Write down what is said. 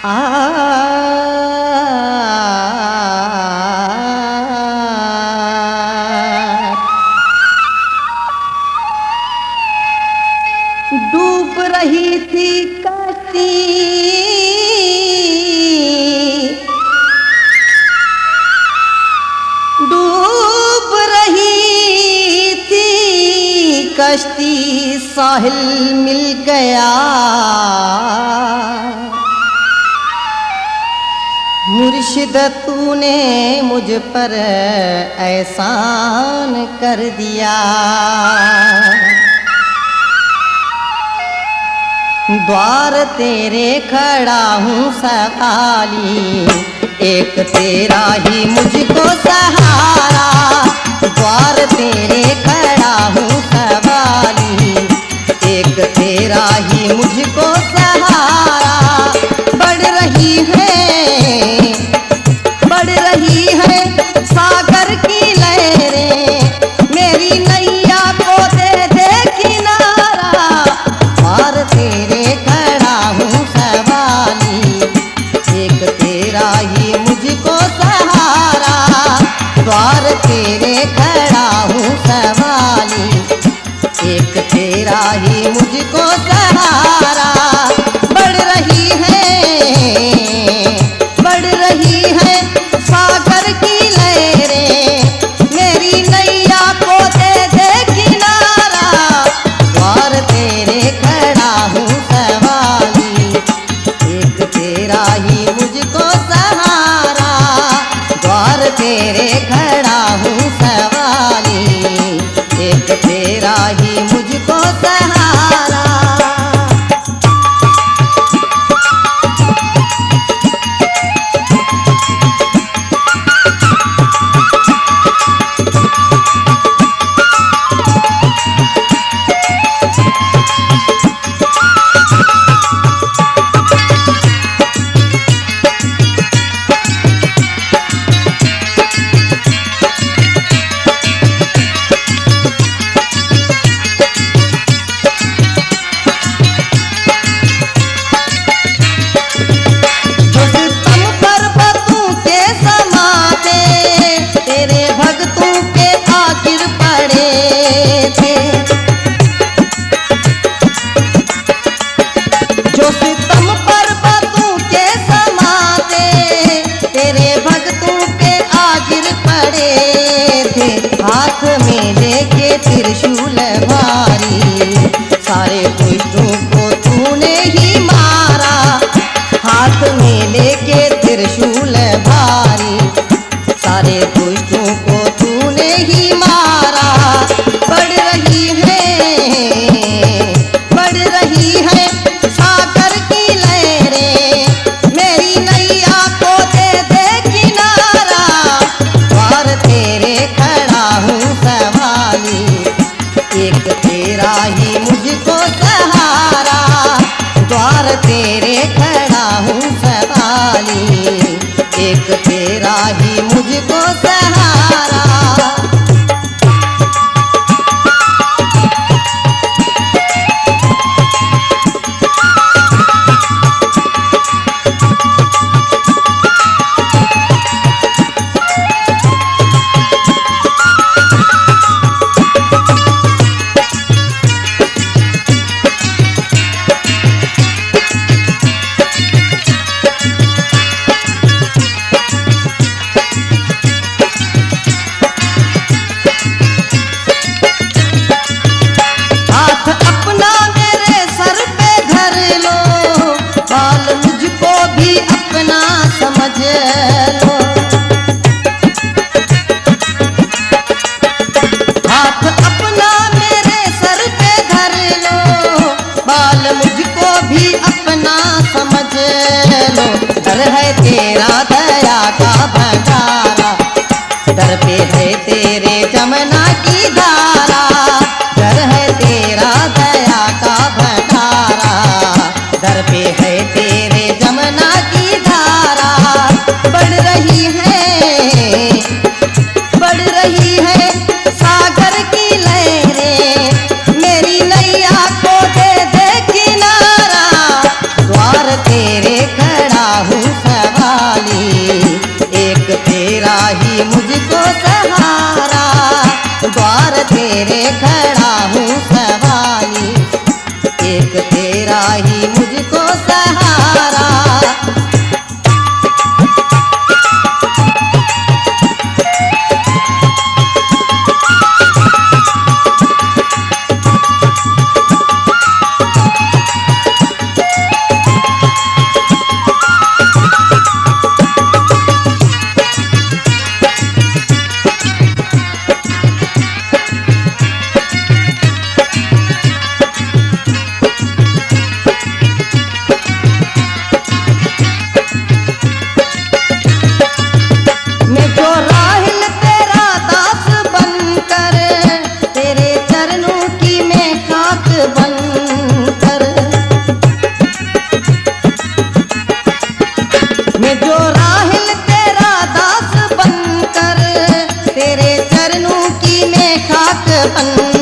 आ डूब रही थी कश्ती डूब रही थी कश्ती साहिल मिल गया मुर्शिद तूने मुझ पर एहसान कर दिया द्वार तेरे खड़ा हूँ सवाली एक तेरा ही मुझको सहारा द्वार तेरे खड़ा हूँ सवाली एक तेरा ही मुझको सहारा बढ़ रही है सागर की लहरें मेरी नैया को दे दे किनारा द्वार तेरे खड़ा हूँ सवाली एक तेरा ही मुझको सहारा द्वार तेरे खड़ा हूँ सवाली एक तेरा ही मुझको सहारा बढ़ रही है सागर की लहरें मेरी नैया को दे दे किनारा द्वार तेरे खड़ा हूँ सवाली एक तेरा ही मुझको सहारा द्वार तेरे खड़ा हूँ सवाली एक तेरा ही मुझको सहारा हाथ में लेके त्रिशूल भारी सारे दुष्टों को तूने ही मारा हाथ में लेके त्रिशूल भारी सारे दुष्टों को तूने ही मारा बढ़ रही है सागर की लहरें मेरी नैया को दे दे किनारा द्वार तेरे खड़ा हूँ सवाली एक तेरा ही मुझको सहारा द्वार तेरे खड़ा हूँ सवाली एक तेरा ही मुझको सहारा हाथ अपना मेरे सर पे धर लो बाल मुझको भी अपना समझ लो डर है तेरा दया का भंडारा दर पे है तेरे जमुना की धारा डर है तेरा दया का भंडारा दर पे है तेरे जमुना की धारा बढ़ रही है सागर की लहरें मेरी नैया को दे दे किनारा द्वार तेरे खड़ा सहारा, द्वार तेरे खड़ा हूँ सवाली, एक तेरा ही मुझको सहारा। मैं जो राहिल तेरा दास बनकर, तेरे चरणों की मैं खाक बनकर, मैं जो राहिल तेरा दास बनकर, तेरे चरणों की मैं खाक बनकर